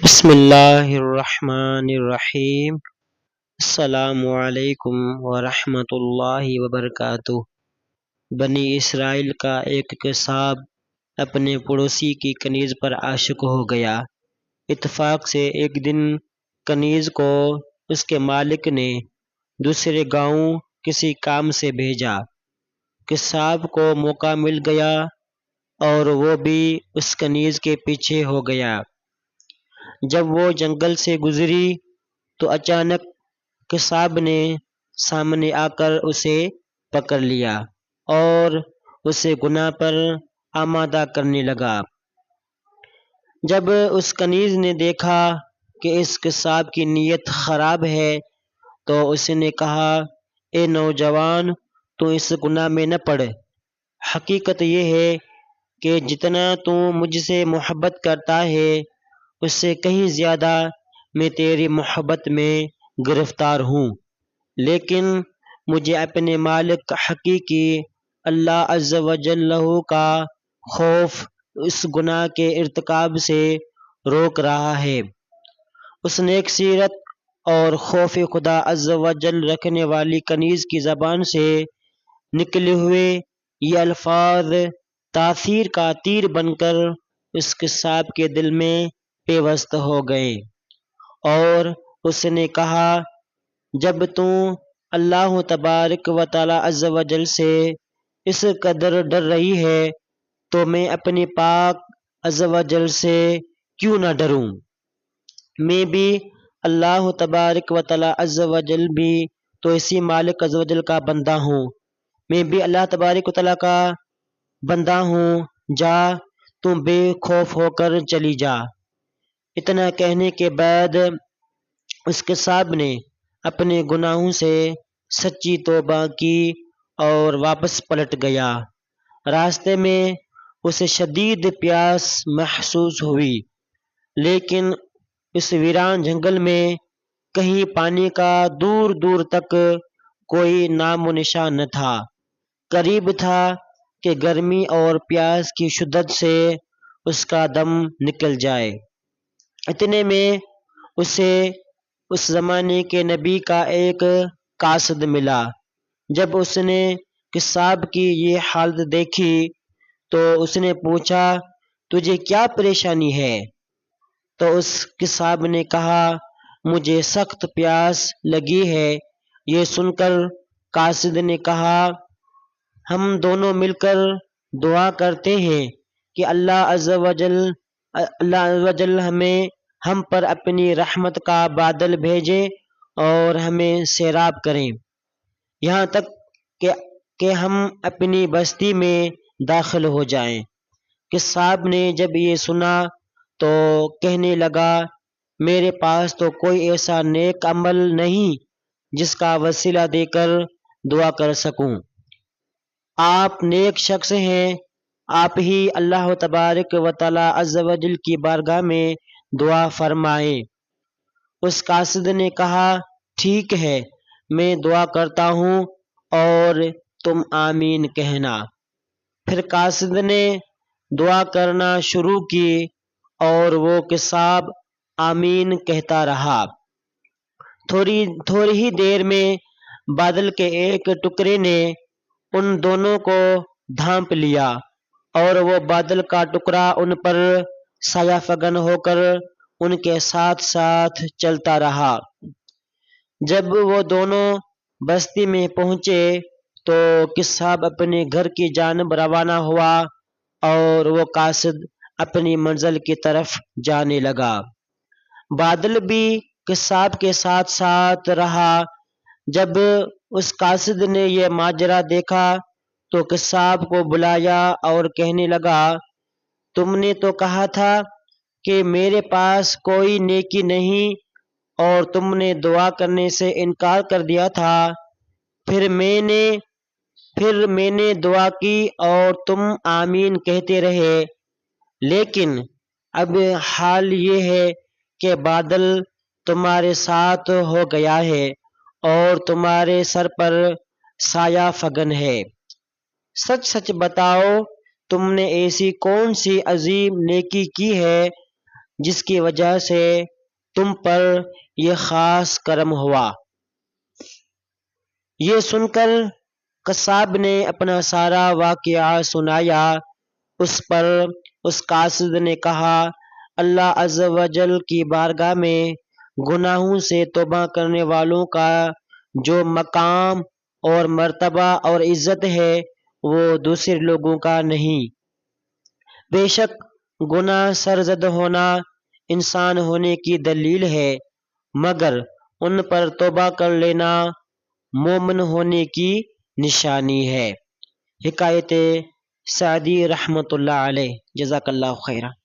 بسم اللہ الرحمن الرحیم۔ السلام علیکم ورحمۃ اللہ وبرکاتہ۔ بنی اسرائیل کا ایک قصاب اپنے پڑوسی کی کنیز پر عاشق ہو گیا۔ اتفاق سے ایک دن کنیز کو اس کے مالک نے دوسرے گاؤں کسی کام سے بھیجا۔ قصاب کو موقع مل گیا اور وہ بھی اس کنیز کے پیچھے ہو گیا۔ جب وہ جنگل سے گزری تو اچانک قصاب نے سامنے آ کر اسے پکڑ لیا اور اسے گناہ پر آمادہ کرنے لگا۔ جب اس کنیز نے دیکھا کہ اس قصاب کی نیت خراب ہے تو اس نے کہا، اے نوجوان، تو اس گناہ میں نہ پڑ۔ حقیقت یہ ہے کہ جتنا تو مجھ سے محبت کرتا ہے اس سے کہیں زیادہ میں تیری محبت میں گرفتار ہوں، لیکن مجھے اپنے مالک حقیقی اللہ عز و جل کا خوف اس گناہ کے ارتکاب سے روک رہا ہے۔ اس نیک سیرت اور خوف خدا عز و جل رکھنے والی کنیز کی زبان سے نکلے ہوئے یہ الفاظ تاثیر کا تیر بن کر اس قصاب کے دل میں پیوست ہو گئے، اور اس نے کہا، جب تو اللہ تبارک و تعالی عز و جل سے اس قدر ڈر رہی ہے تو میں اپنے پاک عز و جل سے کیوں نہ ڈروں۔ میں بھی اللہ تبارک و تعالی عز و جل بھی تو اسی مالک عز و جل کا بندہ ہوں، میں بھی اللہ تبارک و تعالی کا بندہ ہوں، جا تم بے خوف ہو کر چلی جا۔ اتنا کہنے کے بعد اس قصاب نے اپنے گناہوں سے سچی توبہ کی اور واپس پلٹ گیا۔ راستے میں اسے شدید پیاس محسوس ہوئی، لیکن اس ویران جنگل میں کہیں پانی کا دور دور تک کوئی نام و نشان نہ تھا۔ قریب تھا کہ گرمی اور پیاس کی شدت سے اس کا دم نکل جائے۔ اتنے میں اسے اس زمانے کے نبی کا ایک قاصد ملا۔ جب اس نے قصاب کی یہ حالت دیکھی تو اس نے پوچھا، تجھے کیا پریشانی ہے؟ تو اس قصاب نے کہا، مجھے سخت پیاس لگی ہے۔ یہ سن کر قاصد نے کہا، ہم دونوں مل کر دعا کرتے ہیں کہ اللہ عز و جل ہم پر اپنی رحمت کا بادل بھیجے اور ہمیں سیراب کریں، یہاں تک کہ ہم اپنی بستی میں داخل ہو جائیں۔ قصاب نے جب یہ سنا تو کہنے لگا، میرے پاس تو کوئی ایسا نیک عمل نہیں جس کا وسیلہ دے کر دعا کر سکوں۔ آپ نیک شخص ہیں، آپ ہی اللہ تبارک و تعالی عز و جل کی بارگاہ میں دعا فرمائیں۔ اس قاصد نے کہا، ٹھیک ہے، میں دعا کرتا ہوں اور تم آمین کہنا۔ پھر قاصد نے دعا کرنا شروع کی اور وہ قصاب آمین کہتا رہا۔ تھوڑی ہی دیر میں بادل کے ایک ٹکڑے نے ان دونوں کو ڈھانپ لیا اور وہ بادل کا ٹکڑا ان پر سایہ فگن ہو کر ان کے ساتھ ساتھ چلتا رہا۔ جب وہ دونوں بستی میں پہنچے تو قصاب اپنے گھر کی جانب روانہ ہوا اور وہ قاصد اپنی منزل کی طرف جانے لگا۔ بادل بھی قصاب کے ساتھ ساتھ رہا۔ جب اس قاصد نے یہ ماجرا دیکھا تو قصاب کو بلایا اور کہنے لگا، تم نے تو کہا تھا کہ میرے پاس کوئی نیکی نہیں اور تم نے دعا کرنے سے انکار کر دیا تھا، پھر میں نے دعا کی اور تم آمین کہتے رہے، لیکن اب حال یہ ہے کہ بادل تمہارے ساتھ ہو گیا ہے اور تمہارے سر پر سایہ فگن ہے۔ سچ سچ بتاؤ، تم نے ایسی کون سی عظیم نیکی کی ہے جس کی وجہ سے تم پر یہ خاص کرم ہوا۔ یہ سن کر قصاب نے اپنا سارا واقعہ سنایا۔ اس پر اس قاصد نے کہا، اللہ عز و جل کی بارگاہ میں گناہوں سے توبہ کرنے والوں کا جو مقام اور مرتبہ اور عزت ہے وہ دوسرے لوگوں کا نہیں۔ بے شک گناہ سرزد ہونا انسان ہونے کی دلیل ہے، مگر ان پر توبہ کر لینا مومن ہونے کی نشانی ہے۔ حکایت سعدی رحمۃ اللہ علیہ۔ جزاک اللہ خیرہ۔